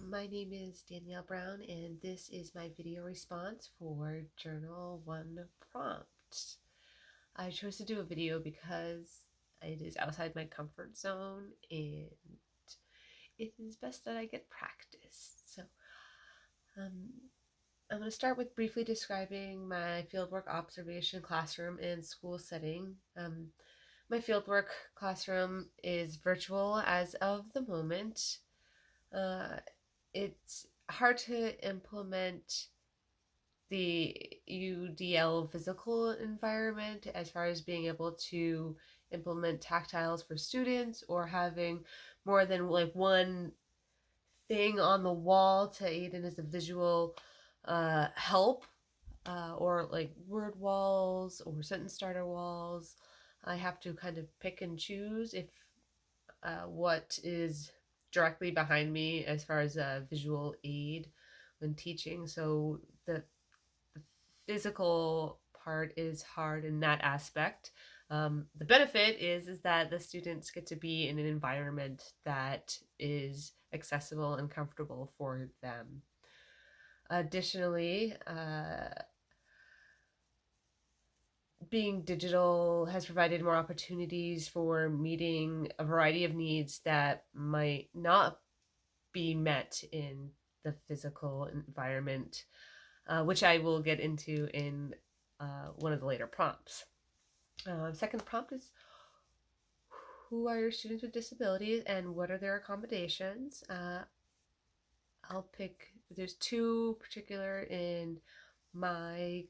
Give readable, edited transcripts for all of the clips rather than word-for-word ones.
My name is Danielle Brown, and this is my video response for Journal 1 prompt. I chose to do a video because it is outside my comfort zone and it is best that I get practice. So I'm going to start with briefly describing my fieldwork observation classroom and school setting. My fieldwork classroom is virtual as of the moment. It's hard to implement the UDL physical environment as far as being able to implement tactiles for students or having more than like one thing on the wall to aid in as a visual help, or like word walls or sentence starter walls. I have to kind of pick and choose if what is directly behind me as far as a visual aid when teaching. So the physical part is hard in that aspect. The benefit is that the students get to be in an environment that is accessible and comfortable for them. Additionally, being digital has provided more opportunities for meeting a variety of needs that might not be met in the physical environment, which I will get into in one of the later prompts. Second prompt is, who are your students with disabilities and what are their accommodations? I'll pick, there's two particular in my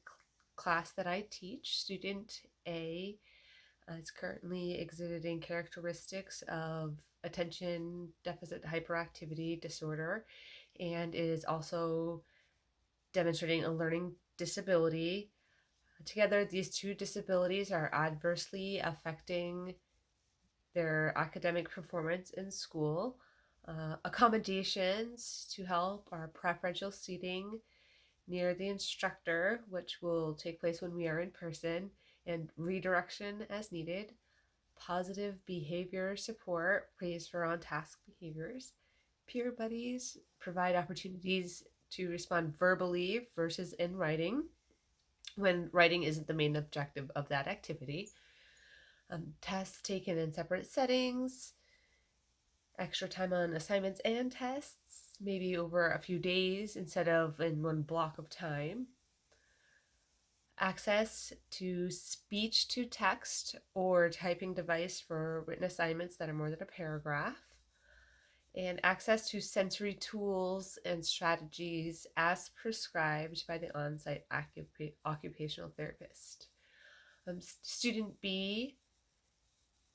class that I teach. Student A is currently exhibiting characteristics of attention deficit hyperactivity disorder and is also demonstrating a learning disability. Together, these two disabilities are adversely affecting their academic performance in school. Accommodations to help are preferential seating near the instructor, which will take place when we are in person, and redirection as needed. Positive behavior support praise for on-task behaviors. Peer buddies provide opportunities to respond verbally versus in writing when writing isn't the main objective of that activity. Tests taken in separate settings, extra time on assignments and tests, maybe over a few days instead of in one block of time. Access to speech to text or typing device for written assignments that are more than a paragraph. And access to sensory tools and strategies as prescribed by the on-site occupational therapist. Student B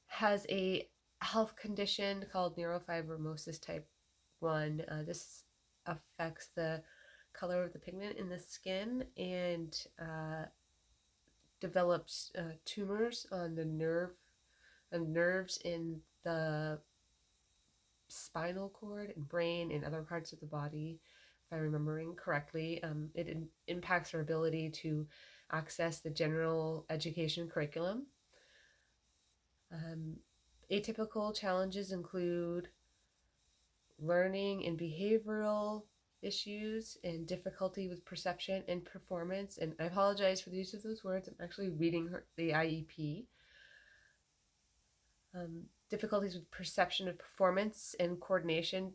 has a health condition called neurofibromatosis type 1. This affects the color of the pigment in the skin and develops tumors on the nerves in the spinal cord and brain and other parts of the body, if I'm remembering correctly. It impacts her ability to access the general education curriculum. Atypical challenges include learning and behavioral issues and difficulty with perception and performance. And I apologize for the use of those words. I'm actually reading the IEP. Difficulties with perception of performance and coordination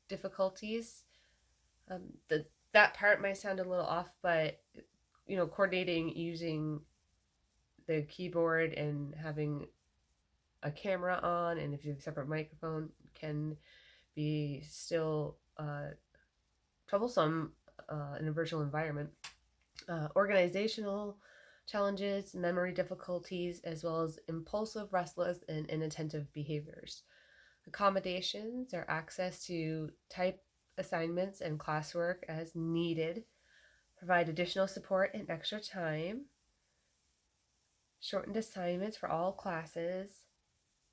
difficulties. That part might sound a little off, but coordinating using the keyboard and having a camera on, and if you have a separate microphone, can be still troublesome in a virtual environment. Organizational challenges, memory difficulties, as well as impulsive, restless, and inattentive behaviors. Accommodations are access to type assignments and classwork as needed, provide additional support and extra time, shortened assignments for all classes,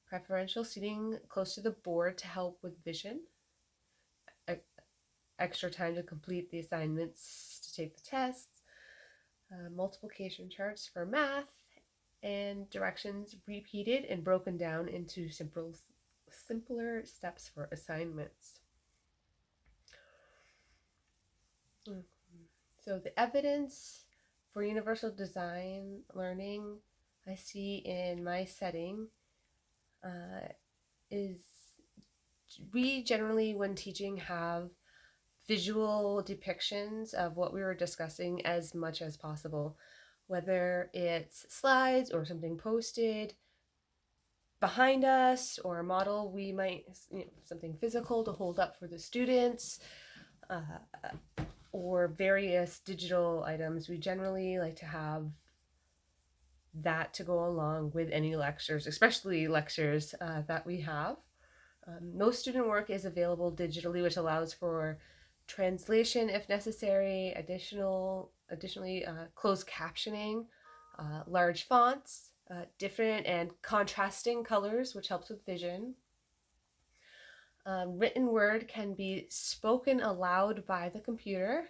preferential seating close to the board to help with vision, extra time to complete the assignments to take the tests, multiplication charts for math, and directions repeated and broken down into simpler steps for assignments. Mhm. So the evidence for universal design learning I see in my setting uh, is we generally, when teaching, have visual depictions of what we were discussing as much as possible, whether it's slides or something posted behind us or a model we might, something physical to hold up for the students, uh, or various digital items. We generally like to have that to go along with any lectures, especially lectures that we have. Most student work is available digitally, which allows for translation if necessary, additionally closed captioning, large fonts, different and contrasting colors, which helps with vision. Written word can be spoken aloud by the computer,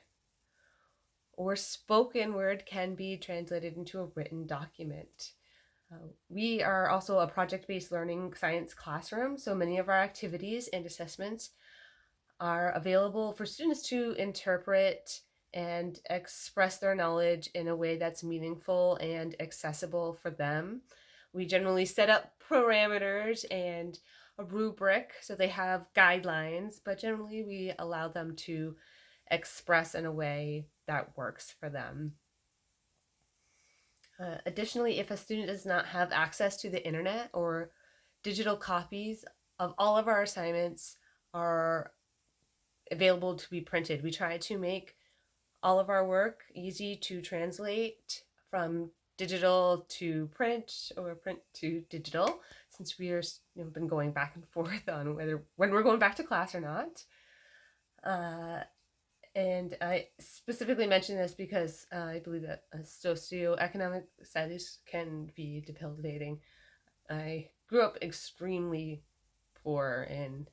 or spoken word can be translated into a written document. We are also a project-based learning science classroom, so many of our activities and assessments are available for students to interpret and express their knowledge in a way that's meaningful and accessible for them. We generally set up parameters and a rubric so they have guidelines, but generally we allow them to express in a way that works for them. Additionally, if a student does not have access to the internet, or digital copies of all of our assignments are available to be printed. We try to make all of our work easy to translate from digital to print or print to digital, since we are been going back and forth on whether when we're going back to class or not. And I specifically mention this because I believe that socioeconomic studies can be debilitating. I grew up extremely poor and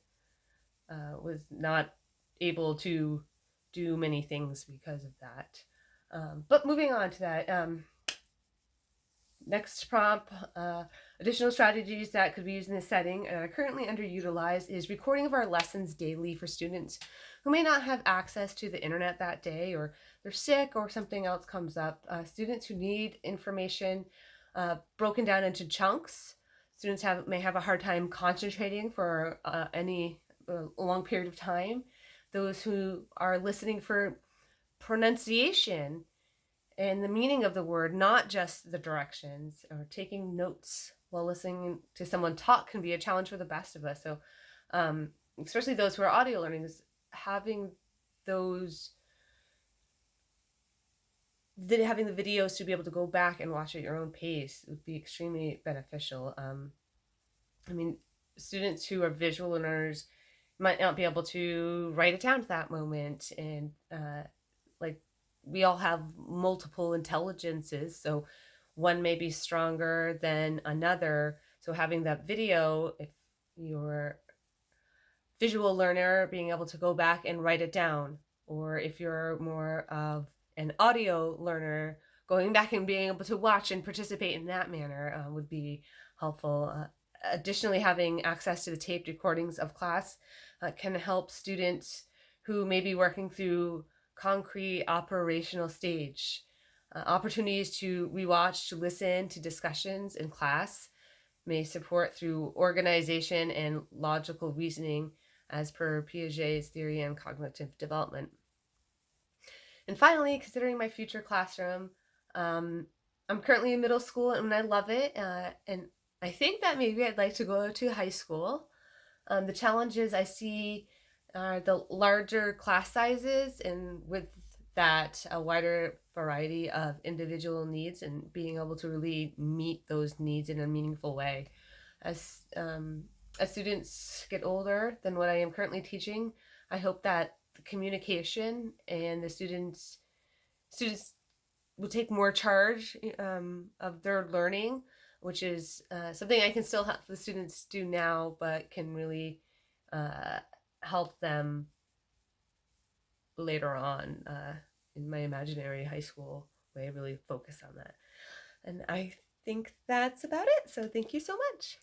was not able to do many things because of that. But moving on to that, next prompt, additional strategies that could be used in this setting and are currently underutilized is recording of our lessons daily for students who may not have access to the internet that day, or they're sick or something else comes up. Students who need information broken down into chunks. Students may have a hard time concentrating for any long period of time. Those who are listening for pronunciation and the meaning of the word, not just the directions, or taking notes while listening to someone talk can be a challenge for the best of us. So, especially those who are audio learning, is having having the videos to be able to go back and watch at your own pace would be extremely beneficial. I mean, students who are visual learners might not be able to write it down at that moment, and like we all have multiple intelligences, so one may be stronger than another. So having that video, if you're visual learner, being able to go back and write it down, or if you're more of an audio learner, going back and being able to watch and participate in that manner would be helpful. Additionally, having access to the taped recordings of class can help students who may be working through concrete operational stage. Opportunities to rewatch, to listen to discussions in class may support through organization and logical reasoning as per Piaget's theory on cognitive development. And finally, considering my future classroom, I'm currently in middle school and I love it. And I think that maybe I'd like to go to high school. The challenges I see are the larger class sizes, and with that, a wider variety of individual needs, and being able to really meet those needs in a meaningful way. As students get older than what I am currently teaching, I hope that the communication and the students will take more charge of their learning, which is something I can still help the students do now, but can really help them later on in my imaginary high school way. Really focus on that. And I think that's about it. So thank you so much.